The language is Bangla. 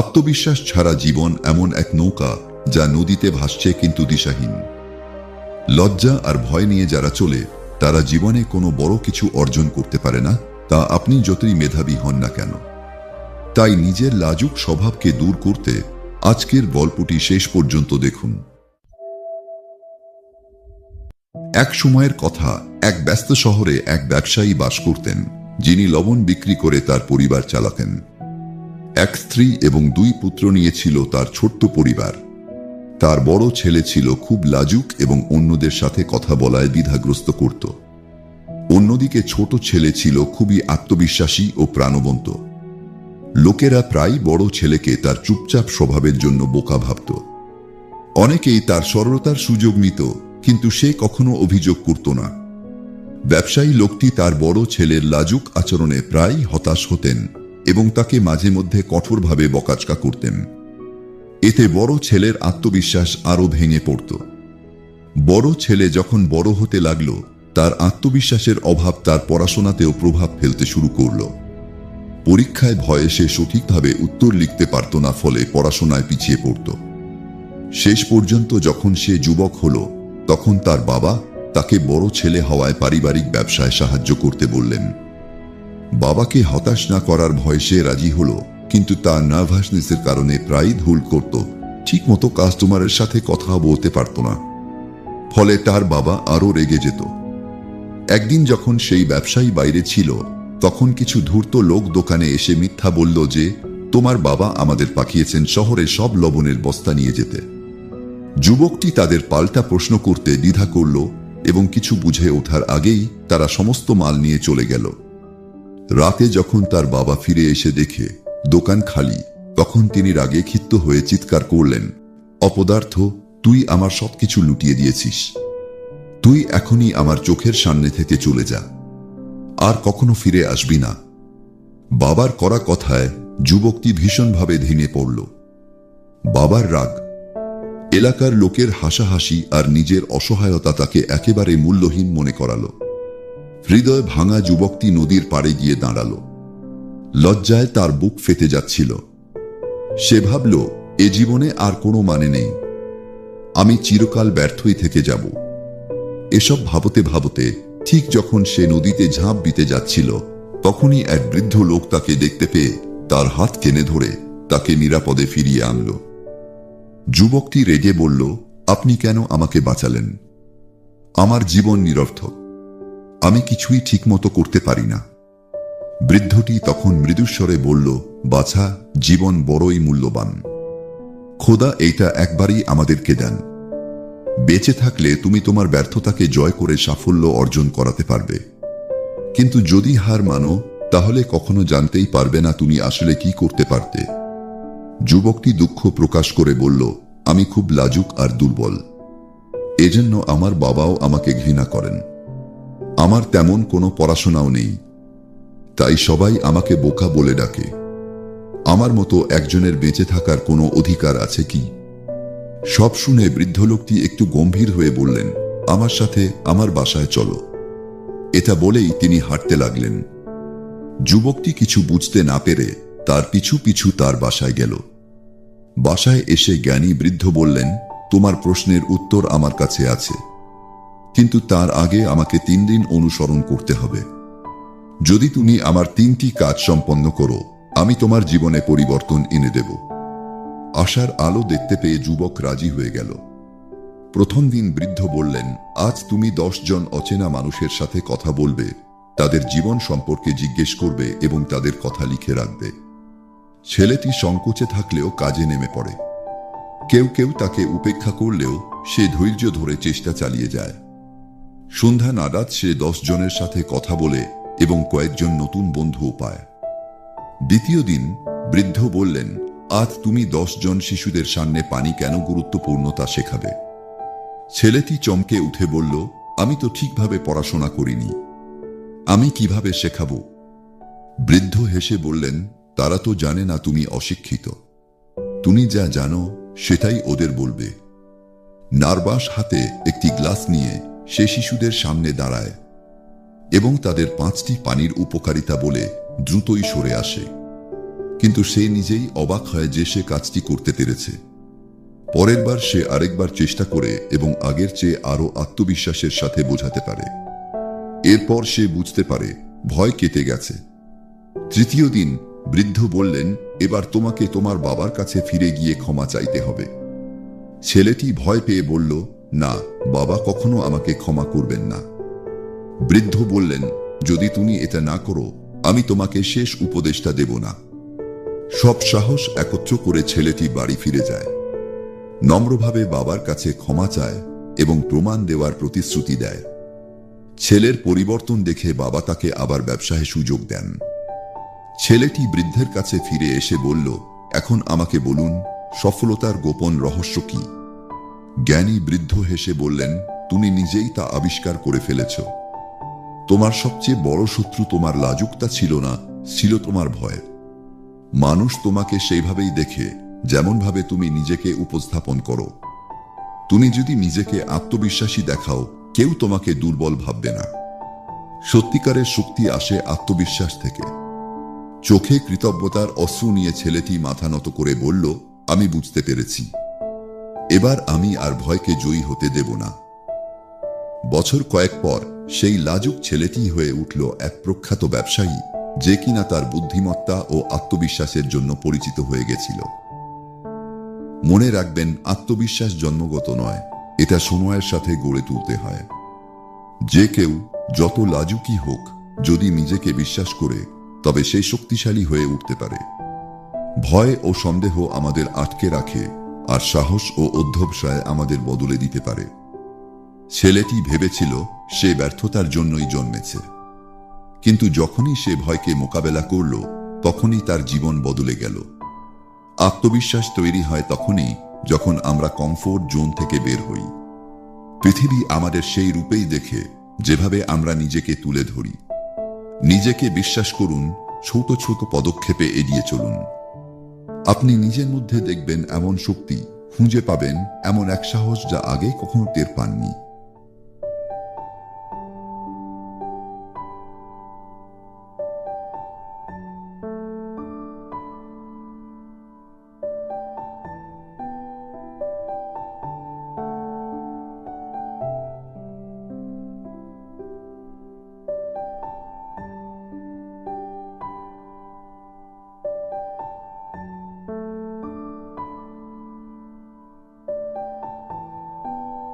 আত্মবিশ্বাস ছাড়া জীবন এমন এক নৌকা যা নদীতে ভাসছে কিন্তু দিশাহীন। লজ্জা আর ভয় নিয়ে যারা চলে তারা জীবনে কোনো বড় কিছু অর্জন করতে পারে না, তা আপনি যতই মেধাবী হন না কেন। তাই নিজের লাজুক স্বভাবকে দূর করতে আজকের গল্পটি শেষ পর্যন্ত দেখুন। এক সময়ের কথা, এক ব্যস্ত শহরে এক ব্যবসায়ী বাস করতেন, যিনি লবণ বিক্রি করে তার পরিবার চালাতেন। এক স্ত্রী এবং 2 পুত্র নিয়ে ছিল তার ছোট্ট পরিবার। তার বড় ছেলে ছিল খুব লাজুক এবং অন্যদের সাথে কথা বলায় দ্বিধাগ্রস্ত করত। অন্যদিকে ছোট ছেলে ছিল খুবই আত্মবিশ্বাসী ও প্রাণবন্ত। লোকেরা প্রায় বড় ছেলেকে তার চুপচাপ স্বভাবের জন্য বোকা ভাবত। অনেকেই তার সরলতার সুযোগ নিত, কিন্তু সে কখনো অভিযোগ করত না। ব্যবসায়ী লোকটি তার বড় ছেলের লাজুক আচরণে প্রায় হতাশ হতেন এবং তাকে মাঝে মধ্যে কঠোরভাবে বকাঝকা করতেন। এতে বড় ছেলের আত্মবিশ্বাস আরো ভেঙে পড়ত। বড় ছেলে যখন বড় হতে লাগল, তার আত্মবিশ্বাসের অভাব তার পড়াশোনাতেও প্রভাব ফেলতে শুরু করল। পরীক্ষায় ভয়ে সে সঠিকভাবে উত্তর লিখতে পারত না, ফলে পড়াশোনায় পিছিয়ে পড়ত। শেষ পর্যন্ত যখন সে যুবক হল, তখন তার বাবা তাকে বড় ছেলে হওয়ায় পারিবারিক ব্যবসায় সাহায্য করতে বললেন। বাবাকে হতাশ না করার ভয়ে সে রাজি হল, কিন্তু তার নার্ভাসনেসের কারণে প্রায়ই ভুল করত, ঠিকমতো কাস্টমারের সাথে কথা বলতে পারত না। ফলে তার বাবা আরো রেগে যেত। একদিন যখন সেই ব্যবসায়ী বাইরে ছিল, তখন কিছু ধূর্ত লোক দোকানে এসে মিথ্যা বলল যে তোমার বাবা আমাদের পাঠিয়েছেন শহরে সব লবণের বস্তা নিয়ে যেতে। যুবকটি তাদের পাল্টা প্রশ্ন করতে দ্বিধা করল এবং কিছু বুঝে ওঠার আগেই তারা সমস্ত মাল নিয়ে চলে গেল। রাতে যখন তার বাবা ফিরে এসে দেখে দোকান খালি, তখন তিনি রাগে ক্ষিপ্ত হয়ে চিৎকার করলেন, অপদার্থ, তুই আমার সবকিছু লুটিয়ে দিয়েছিস। তুই এখনই আমার চোখের সামনে থেকে চলে যা, আর কখনো ফিরে আসবি না। বাবার করা কথায় যুবকটি ভীষণভাবে ভেঙে পড়ল। বাবার রাগ, এলাকার লোকের হাসাহাসি আর নিজের অসহায়তা তাকে একেবারে মূল্যহীন মনে করালো। হৃদয় ভাঙা যুবকটি নদীর পাড়ে গিয়ে দাঁড়ালো। লজ্জায় তার বুক ফেটে যাচ্ছিল। সে ভাবল, এ জীবনে আর কোনো মানে নেই, আমি চিরকাল ব্যর্থই থেকে যাব। এসব ভাবতে ভাবতে ঠিক যখন সে নদীতে ঝাঁপ দিতে যাচ্ছিল, তখনই এক বৃদ্ধ লোক তাকে দেখতে পেয়ে তার হাত টেনে ধরে তাকে নিরাপদে ফিরিয়ে আনল। যুবকটি রেগে বলল, আপনি কেন আমাকে বাঁচালেন? আমার জীবন নিরর্থক, আমি কিছুই ঠিকমতো করতে পারি না। বৃদ্ধটি তখন মৃদুস্বরে বলল, বাছা, জীবন বড়ই মূল্যবান। খোদা এইটা একবারই আমাদেরকে দেন। বেঁচে থাকলে তুমি তোমার ব্যর্থতাকে জয় করে সাফল্য অর্জন করাতে পারবে, কিন্তু যদি হার মানো, তাহলে কখনো জানতেই পারবে না তুমি আসলে কি করতে পারতে। যুবকটি দুঃখ প্রকাশ করে বলল, আমি খুব লাজুক আর দুর্বল, এজন্য আমার বাবাও আমাকে ঘৃণা করেন। আমার তেমন কোনো পড়াশোনাও নেই, তাই সবাই আমাকে বোকা বলে ডাকে। আমার মতো একজনের বেঁচে থাকার কোনো অধিকার আছে কি? সব শুনে বৃদ্ধ লোকটি একটু গম্ভীর হয়ে বললেন, আমার সাথে আমার বাসায় চলো। এটা বলেই তিনি হাঁটতে লাগলেন। যুবকটি কিছু বুঝতে না পেরে তার পিছু পিছু তার বাসায় গেল। বাসায় এসে জ্ঞানী বৃদ্ধ বললেন, তোমার প্রশ্নের উত্তর আমার কাছে আছে, কিন্তু তার আগে আমাকে 3 দিন অনুসরণ করতে হবে। যদি তুমি আমার 3টি কাজ সম্পন্ন করো, আমি তোমার জীবনে পরিবর্তন এনে দেব। আশার আলো দেখতে পেয়ে যুবক রাজি হয়ে গেল। প্রথম দিন বৃদ্ধ বললেন, আজ তুমি 10 জন অচেনা মানুষের সাথে কথা বলবে, তাদের জীবন সম্পর্কে জিজ্ঞেস করবে এবং তাদের কথা লিখে রাখবে। ছেলেটি সংকোচে থাকলেও কাজে নেমে পড়ে। কেউ কেউ তাকে উপেক্ষা করলেও সে ধৈর্য ধরে চেষ্টা চালিয়ে যায়। সন্ধ্যা নাগাদ সে 10 জনের সাথে কথা বলে এবং কয়েকজন নতুন বন্ধুও পায়। দ্বিতীয় দিন বৃদ্ধ বললেন, আজ তুমি 10 জন শিশুদের সামনে পানি কেন গুরুত্বপূর্ণ তা শেখাবে। ছেলেটি চমকে উঠে বলল, আমি তো ঠিকভাবে পড়াশোনা করিনি, আমি কিভাবে শেখাবো? বৃদ্ধ হেসে বললেন, তারা তো জানে না তুমি অশিক্ষিত, তুমি যা জানো সেটাই ওদের বলবে। নার্ভাস হাতে একটি গ্লাস নিয়ে সে শিশুদের সামনে দাঁড়ায় এবং তাদের 5টি পানির উপকারিতা বলে দ্রুতই সরে আসে। কিন্তু সে নিজেই অবাক হয় যে সে কাজটি করতে পেরেছে। পরের বার সে আরেকবার চেষ্টা করে এবং আগের চেয়ে আরো আত্মবিশ্বাসের সাথে বোঝাতে পারে। এরপর সে বুঝতে পারে ভয় কেটে গেছে। তৃতীয় দিন বৃদ্ধ বললেন, এবার তোমাকে তোমার বাবার কাছে ফিরে গিয়ে ক্ষমা চাইতে হবে। ছেলেটি ভয় পেয়ে বলল, না, বাবা কখনো আমাকে ক্ষমা করবেন না। বৃদ্ধ বললেন, যদি তুমি এটা না করো, আমি তোমাকে শেষ উপদেশটা দেব না। সব সাহস একত্র করে ছেলেটি বাড়ি ফিরে যায়। নম্রভাবে বাবার কাছে ক্ষমা চায় এবং প্রমাণ দেওয়ার প্রতিশ্রুতি দেয়। ছেলের পরিবর্তন দেখে বাবা তাকে আবার ব্যবসায় সুযোগ দেন। ছেলেটি বৃদ্ধের কাছে ফিরে এসে বলল, এখন আমাকে বলুন, সফলতার গোপন রহস্য কি? জ্ঞানী বৃদ্ধ হেসে বললেন, তুমি নিজেই তা আবিষ্কার করে ফেলেছ। তোমার সবচেয়ে বড় শত্রু তোমার লাজুকতা ছিল না, ছিল তোমার ভয়। মানুষ তোমাকে সেইভাবেই দেখে যেমনভাবে তুমি নিজেকে উপস্থাপন করো। তুমি যদি নিজেকে আত্মবিশ্বাসী দেখাও, কেউ তোমাকে দুর্বল ভাববে না। সত্যিকারের শক্তি আসে আত্মবিশ্বাস থেকে। চোখে কৃতজ্ঞতার অশ্রু নিয়ে ছেলেটি মাথা নত করে বলল, আমি বুঝতে পেরেছি। এবার আমি আর ভয়কে জয়ী হতে দেব না। বছর কয়েক পর সেই লাজুক ছেলেটি হয়ে উঠল এক প্রখ্যাত ব্যবসায়ী, যে কিনা তার বুদ্ধিমত্তা ও আত্মবিশ্বাসের জন্য পরিচিত হয়ে গেছিল। মনে রাখবেন, আত্মবিশ্বাস জন্মগত নয়, এটা সময়ের সাথে গড়ে তুলতে হয়। যে কেউ যত লাজুকই হোক, যদি নিজেকে বিশ্বাস করে, তবে সে শক্তিশালী হয়ে উঠতে পারে। ভয় ও সন্দেহ আমাদের আটকে রাখে, আর সাহস ও অধ্যবসায় আমাদের বদলে দিতে পারে। ছেলেটি ভেবেছিল সে ব্যর্থতার জন্যই জন্মেছে, কিন্তু যখনই সে ভয়কে মোকাবেলা করল, তখনই তার জীবন বদলে গেল। আত্মবিশ্বাস তৈরি হয় তখনই যখন আমরা কমফোর্ট জোন থেকে বের হই। পৃথিবী আমাদের সেই রূপেই দেখে যেভাবে আমরা নিজেকে তুলে ধরি। নিজেকে বিশ্বাস করুন, ছোট ছোট পদক্ষেপে এগিয়ে চলুন। আপনি নিজের মধ্যে দেখবেন এমন শক্তি, খুঁজে পাবেন এমন এক সাহস যা আগে কখনো টের পাননি।